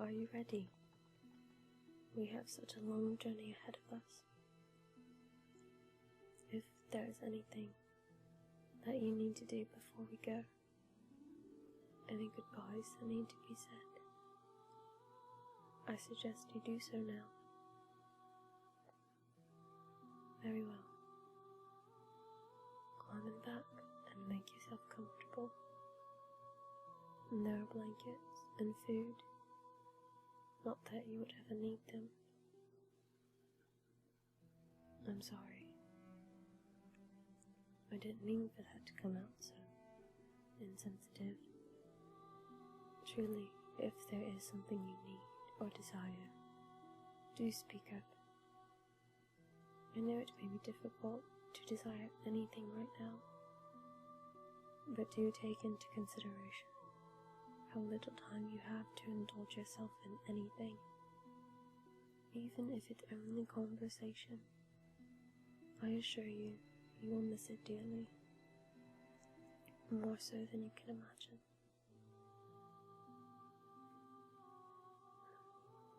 Are you ready? We have such a long journey ahead of us. If there is anything that you need to do before we go, any goodbyes that need to be said, I suggest you do so now. Very well. Climb in back and make yourself comfortable. And there are blankets and food. Not that you would ever need them. I'm sorry. I didn't mean for that to come out so insensitive. Truly, if there is something you need or desire, do speak up. I know it may be difficult to desire anything right now, but do take into consideration how little time you have to indulge yourself in anything, even if it's only conversation. I assure you, you will miss it dearly, more so than you can imagine.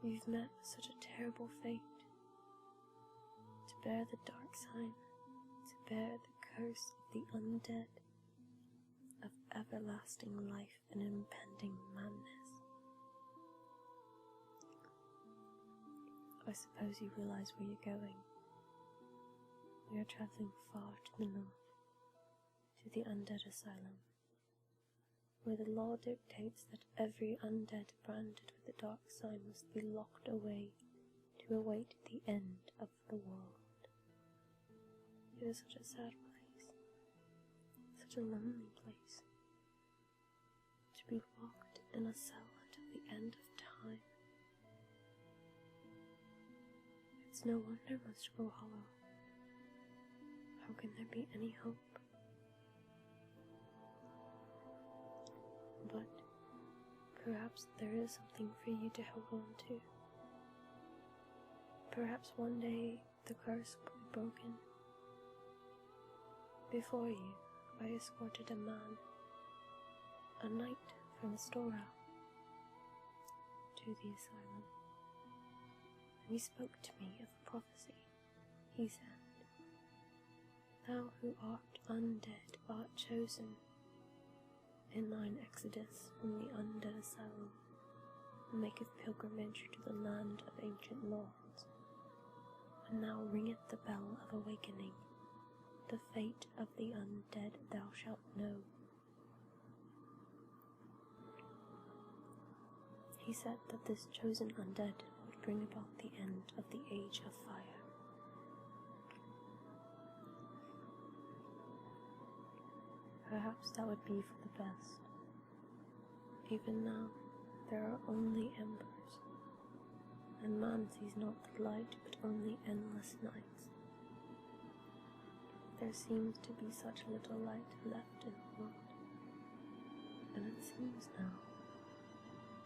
You've met with such a terrible fate, to bear the dark sign, to bear the curse of the undead, of everlasting life and impending madness. I suppose you realize where you're going. We are traveling far to the north, to the Undead Asylum, where the law dictates that every undead branded with the dark sign must be locked away to await the end of the world. It is such a sad place, such a lonely place, to be locked in a cell until the end of time. It's no wonder most grow hollow. How can there be any hope? But perhaps there is something for you to hold on to. Perhaps one day the curse will be broken. Before you, I escorted a man, a knight from Astora, to the asylum. And he spoke to me of a prophecy. He said, "Thou who art undead art chosen in thine exodus from the Undead Asylum, and maketh pilgrimage to the land of ancient lords. And now ringeth the bell of awakening. The fate of the undead thou shalt know." He said that this chosen undead would bring about the end of the age of fire. Perhaps that would be for the best. Even now, there are only embers, and man sees not the light but only endless nights. There seems to be such little light left in the world, and it seems now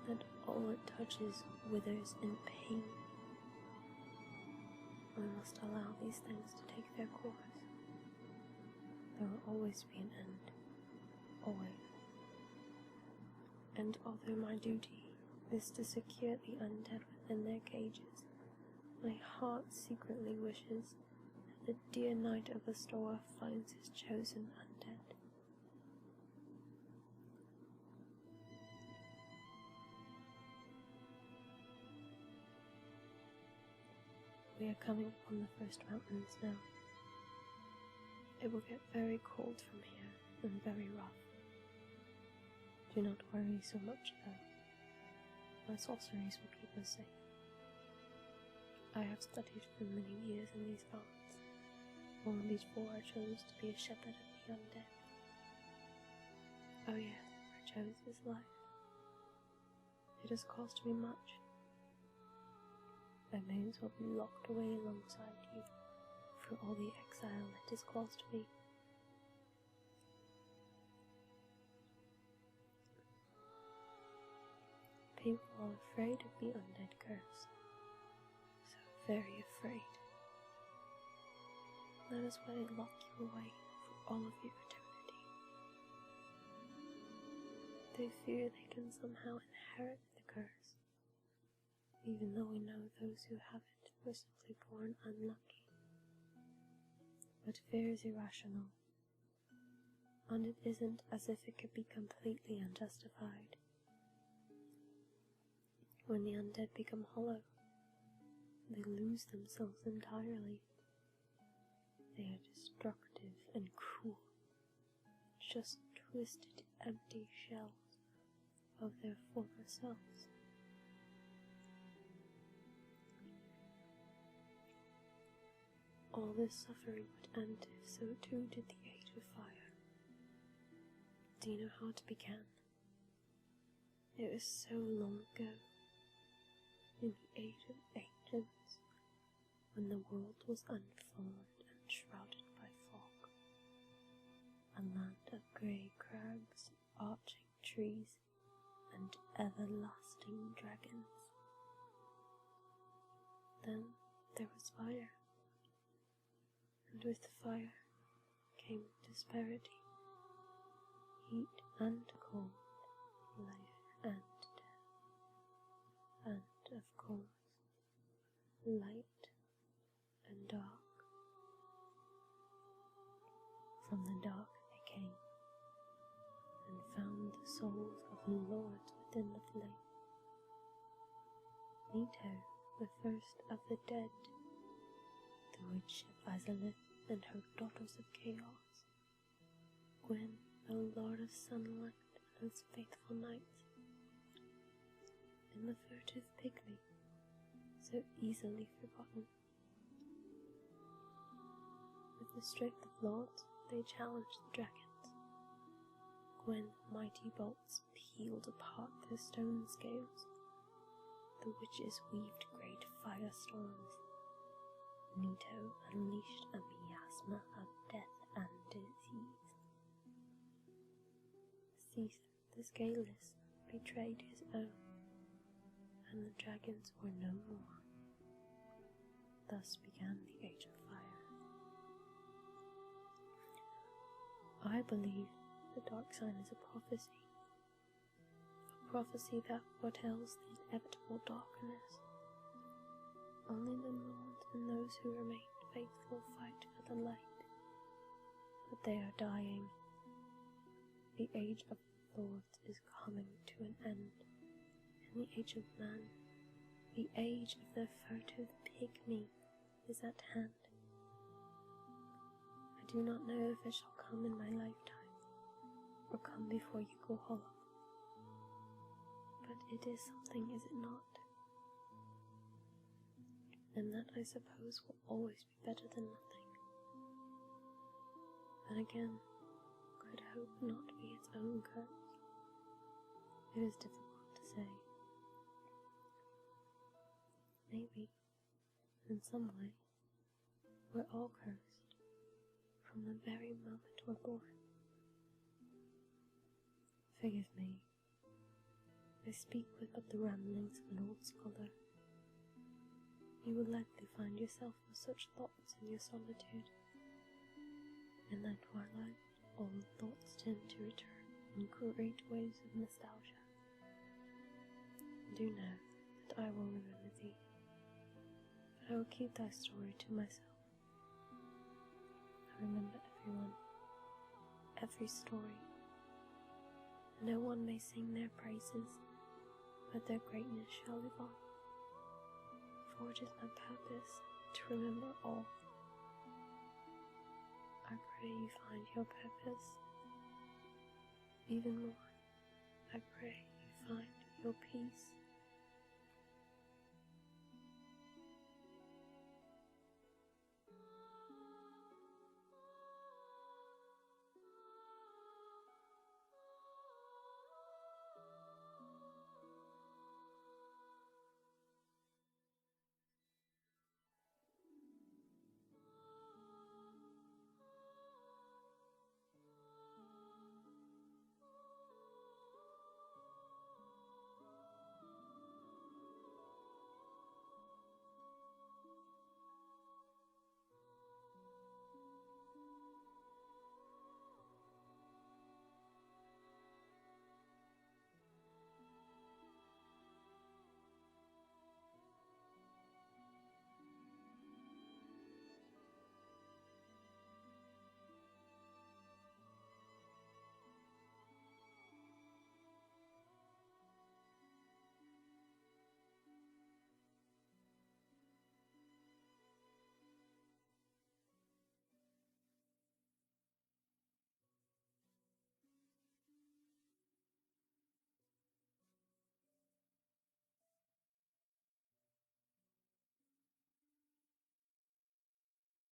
that all it touches withers in pain. We must allow these things to take their course. There will always be an end, always. And although my duty is to secure the undead within their cages, my heart secretly wishes that the dear knight of Astora finds his chosen undead. We are coming upon the first mountains now. It will get very cold from here and very rough. Do not worry so much though. My sorceries will keep us safe. I have studied for many years in these arts, long before I chose to be a shepherd of the undead. Oh yes, I chose this life. It has cost me much. I may as well be locked away alongside you for all the exile it has cost me. People are afraid of the undead curse, so very afraid. That is why they lock you away for all of your eternity. They fear they can somehow inherit the curse, even though we know those who have it were simply born unlucky. But fear is irrational, and it isn't as if it could be completely unjustified. When the undead become hollow, they lose themselves entirely. They are destructive and cruel, just twisted, empty shells of their former selves. All this suffering would end if so too did the age of fire. Do you know how it began? It was so long ago, in the age of ancients, when the world was unformed and shrouded by fog, a land of grey crags, arching trees, and everlasting dragons. Then there was fire, and with fire came disparity, heat and cold, life and death, and of course, light and dark. From the dark they came, and found the souls of the lords within the flame. Leto, the first of the dead, the witch of Asylum and her daughters of chaos, Gwen, the lord of sunlight and his faithful knights, and the furtive pygmy, so easily forgotten. With the strength of lords, they challenged the dragons. Gwen, mighty bolts peeled apart their stone scales. The witches weaved great firestorms. Leto unleashed a miasma of death and disease. Caesar, the scaleless, betrayed his own, and the dragons were no more. Thus began the Age of Fire. I believe the dark sign is a prophecy that foretells the inevitable darkness. Only the lords and those who remain faithful fight for the light, but they are dying. The age of lords is coming to an end, and the age of man, the age of the furtive pygmy, is at hand. I do not know if it shall come in my lifetime, or come before you go hollow, but it is something, is it not? And that, I suppose, will always be better than nothing. Then again, could hope not be its own curse? It is difficult to say. Maybe, in some way, we're all cursed from the very moment we're born. Forgive me, I speak with but the ramblings of an old scholar. You will likely find yourself with such thoughts in your solitude. In that twilight, old thoughts tend to return in great waves of nostalgia. Do know that I will remember thee, but I will keep thy story to myself. I remember everyone, every story. No one may sing their praises, but their greatness shall live on. For it is my purpose to remember all. I pray you find your purpose. Even more, I pray you find your peace.